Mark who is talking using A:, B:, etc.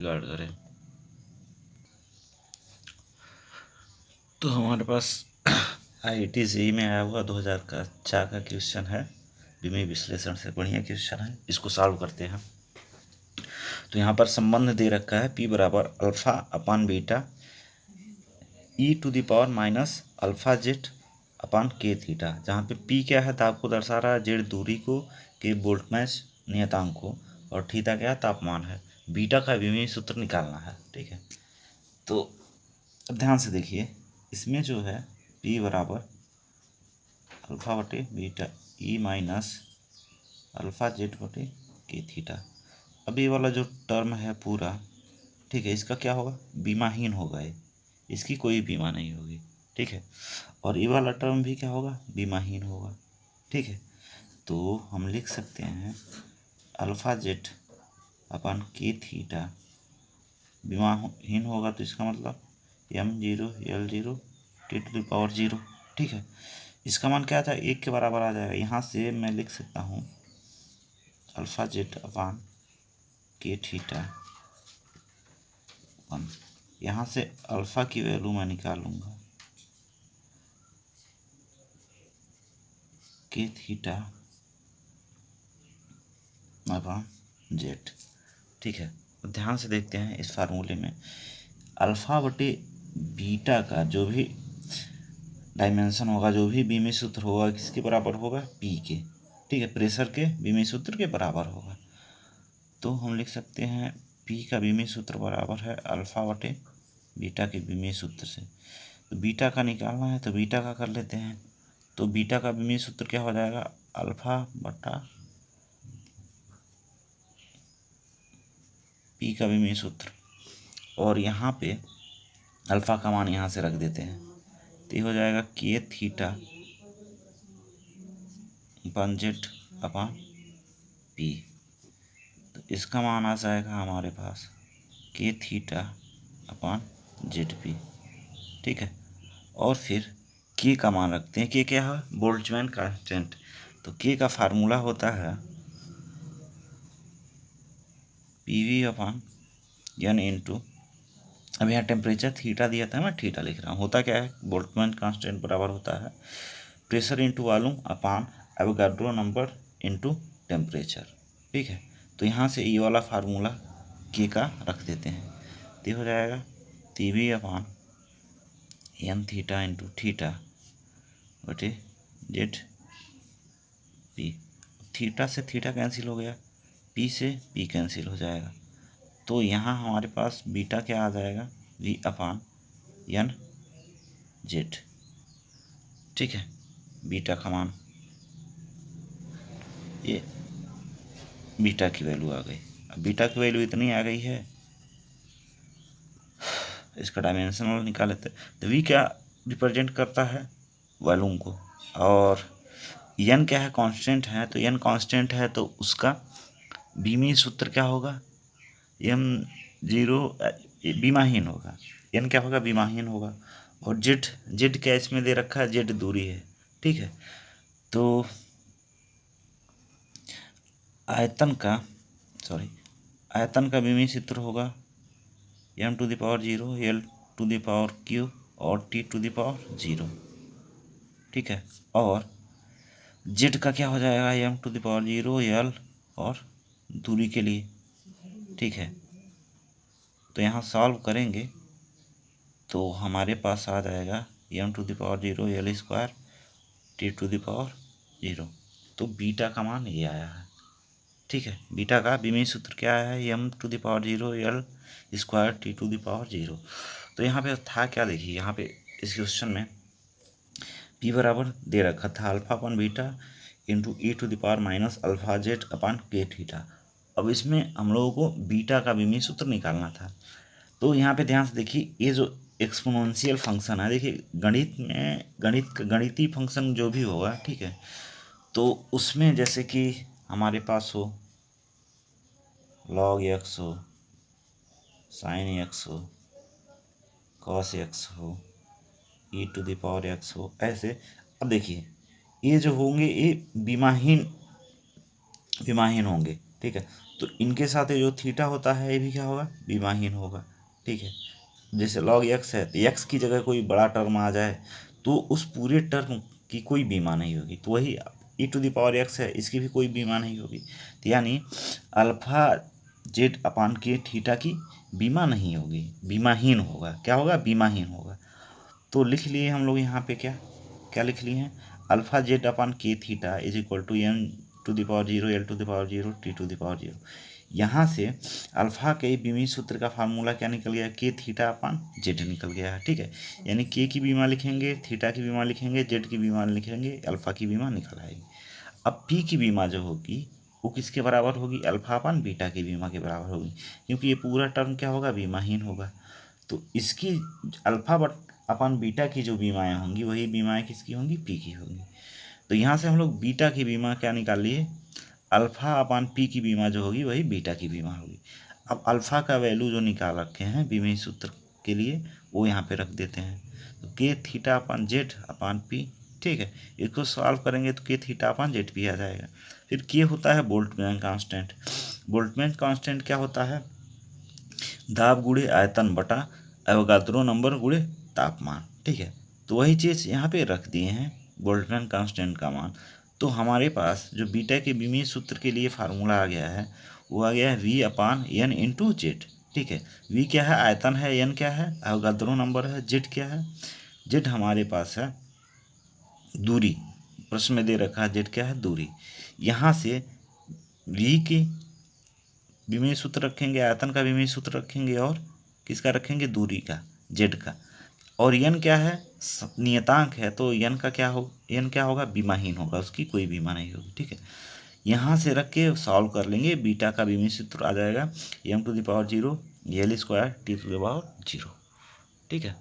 A: Guard करें। तो हमारे पास IIT JEE में आया हुआ 2004 का क्वेश्चन है। विमीय विश्लेषण से बढ़िया क्वेश्चन है, इसको सॉल्व करते हैं। तो यहाँ पर संबंध दे रखा है P बराबर alpha upon beta e⁻ minus alpha Z upon k theta, जहाँ पे P क्या है, ताप को दर्शा रहा है, जेड दूरी को, के वोल्टमेज नियतांक को, और थीटा क्या है, तापमान है। बीटा का विमीय सूत्र निकालना है। ठीक है, तो अब ध्यान से देखिए, इसमें जो है P बराबर अल्फा बटे beta E minus alpha Z बटे के थीटा। अब ये वाला जो टर्म है पूरा, ठीक है, इसका क्या होगा, बीमाहीन होगा ये, इसकी कोई बीमा नहीं होगी। ठीक है, और ये वाला टर्म भी क्या होगा, बीमाहीन होगा। ठीक है, तो हम लिख सकते हैं अल्फा जेड अपन के थीटा बीमाहीन होगा, तो इसका मतलब m0 L0 T⁻0। ठीक है, इसका मान क्या था, 1 के बराबर आ जाएगा। यहाँ से मैं लिख सकता हूँ alpha Z upon k theta, यहाँ से अल्फा की वैल्यू मैं निकालूंगा के थीटा अपान जेड। ठीक है, ध्यान से देखते हैं इस फार्मूले में अल्फा बटे बीटा का जो भी डायमेंशन होगा, जो भी विमीय सूत्र होगा, किसके बराबर होगा, P के। ठीक है, प्रेशर के विमीय सूत्र के बराबर होगा। तो हम लिख सकते हैं P का विमीय सूत्र बराबर है अल्फा बटे बीटा के विमीय सूत्र से। तो बीटा का निकालना है, तो बीटा का कर लेते हैं। तो बीटा का विमीय सूत्र क्या हो जाएगा, अल्फा बटा P का विमीय सूत्र, और यहाँ पे अल्फा का मान यहाँ से रख देते हैं, तो ये हो जाएगा के थीटा अपन जेड अपान P। तो इसका मान आ जाएगा हमारे पास के थीटा अपान जेड पी। ठीक है, और फिर के का मान रखते हैं। के क्या है, बोल्ट्जमैन कांस्टेंट। तो के का फार्मूला होता है PV अपान n इंटू, अब यहाँ टेम्परेचर थीटा दिया था, मैं थीटा लिख रहा हूँ। होता क्या है, बोल्ट्जमैन कांस्टेंट बराबर होता है प्रेशर इंटू वॉल्यूम अपान एवोगाड्रो नंबर इंटू टेम्परेचर। ठीक है, तो यहाँ से ये वाला फार्मूला के का रख देते हैं, तो हो जाएगा PV अपान n थीटा इंटू थीटा बटे जेड पी। थीटा से थीटा कैंसिल हो गया, P से P कैंसिल हो जाएगा, तो यहाँ हमारे पास बीटा क्या आ जाएगा, V अपान n जेड। ठीक है, बीटा का मान, ये बीटा की वैल्यू आ गई। अब बीटा की वैल्यू इतनी आ गई है, इसका डायमेंशनल निकाल लेते हैं। तो V क्या रिप्रेजेंट करता है, वॉल्यूम को, और n क्या है, कांस्टेंट है। तो n कांस्टेंट है, तो उसका विमीय सूत्र क्या होगा, m0 बीमाहीन होगा, n क्या होगा, बीमाहीन होगा। और जेड क्या इसमें दे रखा है, जेड दूरी है। ठीक है, तो आयतन का विमीय सूत्र होगा m⁻0 L⁻Q और T⁻0। ठीक है, और जेड का क्या हो जाएगा, m⁻0 L और दूरी के लिए। ठीक है, तो यहाँ सॉल्व करेंगे तो हमारे पास आ जाएगा m⁻0 L² T⁻0। तो बीटा का मान ये आया है। ठीक है, बीटा का विमीय सूत्र क्या आया है, m⁻0 L² T⁻0। तो यहाँ पे था क्या, देखिए यहाँ पे इस क्वेश्चन में P बराबर दे रखा था alpha upon beta into e⁻ minus alpha Z upon k theta. अब इसमें हम लोगों को बीटा का विमीय सूत्र निकालना था। तो यहाँ पे ध्यान से देखिए, ये जो एक्सपोनेंशियल फंक्शन है, देखिए गणित में गणितीय फंक्शन जो भी होगा, ठीक है, तो उसमें जैसे कि हमारे पास हो log x हो, sin x हो, cos x हो, e⁻x हो, ऐसे। अब देखिए ये जो होंगे ये विमाहीन होंगे, ठीक है। तो इनके साथ ये जो थीटा होता है ये भी क्या होगा, विमाहीन होगा। ठीक है, जैसे log x है तो x की जगह कोई बड़ा टर्म आ जाए तो उस पूरे टर्म की कोई बीमा नहीं होगी। तो वही e⁻x है, इसकी भी कोई बीमा नहीं होगी। तो यानी alpha Z upon k theta की बीमा नहीं होगी, बीमाहीन होगा। क्या होगा, बीमाहीन होगा। तो लिख लिए हम लोग यहाँ पे क्या क्या लिख लिए हैं, alpha Z upon k theta is equal to n⁻0 l⁻0 t⁻0। यहाँ से अल्फा के बीमी सूत्र का फार्मूला क्या निकल गया, के थीटा अपान जेड निकल गया है। ठीक है, यानी के की बीमा लिखेंगे, थीटा की बीमा लिखेंगे, जेड की बीमा लिखेंगे, अल्फा की बीमा निकल आएगी। अब पी की बीमा जो होगी वो किसके बराबर होगी, अल्फा अपान बीटा की बीमा के बराबर होगी, क्योंकि ये पूरा टर्म क्या होगा, बीमाहीन होगा। तो इसकी अल्फा अपान बीटा की जो बीमाएँ होंगी वही बीमाएँ किसकी होंगी, पी की होंगी। तो यहाँ से हम लोग बीटा की बीमा क्या निकाल लिए, अल्फा अपान पी की बीमा जो होगी वही बीटा की बीमा होगी। अब अल्फा का वैल्यू जो निकाल रखे हैं बीमी सूत्र के लिए वो यहाँ पे रख देते हैं। तो के theta upon z upon P, ठीक है, इसको सॉल्व करेंगे तो के थीटा अपान जेड पी आ जाएगा। फिर के होता है बोल्ट्जमैन कांस्टेंट। बोल्ट्जमैन कांस्टेंट क्या होता है, दाब गुणे आयतन बटा एवोगाद्रो नंबर गुणे तापमान। ठीक है, तो वही चीज़ यहाँ पे रख दिए हैं बोल्ट्जमैन कांस्टेंट का मान। तो हमारे पास जो बीटा के बीमी सूत्र के लिए फार्मूला आ गया है वो आ गया है v अपान एन इंटू जेड। ठीक है, v क्या है, आयतन है, एन क्या है, एवोगाद्रो नंबर है, जेड क्या है, जेड हमारे पास है दूरी, प्रश्न में दे रखा है जेड क्या है, दूरी। यहाँ से v के विमेय सूत्र रखेंगे, आयतन का विमेय सूत्र रखेंगे और किसका रखेंगे, दूरी का, जेड का। और यन क्या है, नियतांक है, तो यन का क्या हो, यन क्या होगा, बीमाहीन होगा, उसकी कोई बीमा नहीं होगी। ठीक है, यहाँ से रख के सॉल्व कर लेंगे, बीटा का विमेय सूत्र आ जाएगा m⁻0 l² t⁻0। ठीक है।